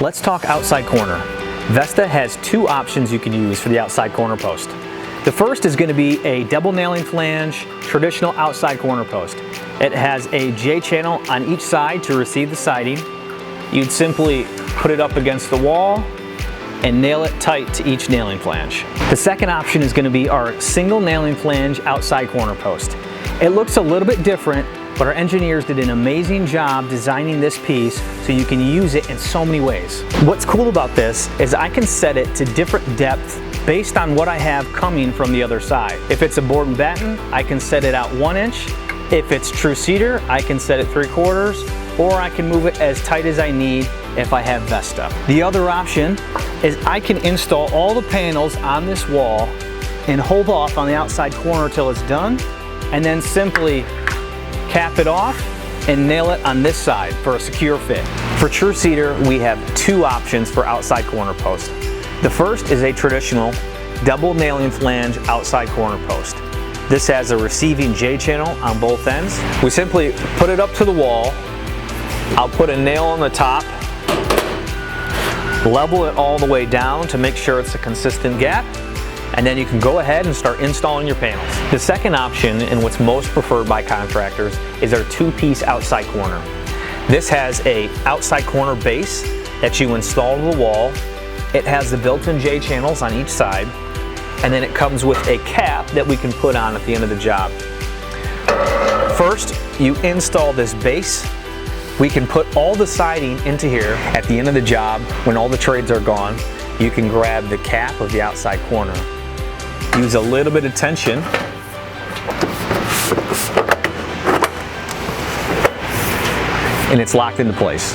Let's talk outside corner. Vesta has two options you can use for the outside corner post. The first is going to be a double nailing flange, traditional outside corner post. It has a J-channel on each side to receive the siding. You'd simply put it up against the wall and nail it tight to each nailing flange. The second option is going to be our single nailing flange outside corner post. It looks a little bit different, but our engineers did an amazing job designing this piece so you can use it in so many ways. What's cool about this is I can set it to different depth based on what I have coming from the other side. If it's a board and batten, I can set it out 1 inch. If it's TruCedar, I can set it 3/4, or I can move it as tight as I need if I have Vesta. The other option is I can install all the panels on this wall and hold off on the outside corner till it's done, and then simply cap it off and nail it on this side for a secure fit. For TruCedar, we have two options for outside corner post. The first is a traditional double nailing flange outside corner post. This has a receiving J-channel on both ends. We simply put it up to the wall. I'll put a nail on the top, level it all the way down to make sure it's a consistent gap, and then you can go ahead and start installing your panels. The second option, and what's most preferred by contractors, is our two-piece outside corner. This has a outside corner base that you install to the wall. It has the built-in J-channels on each side, and then it comes with a cap that we can put on at the end of the job. First, you install this base. We can put all the siding into here. At the end of the job, when all the trades are gone, you can grab the cap of the outside corner. Use a little bit of tension, and it's locked into place.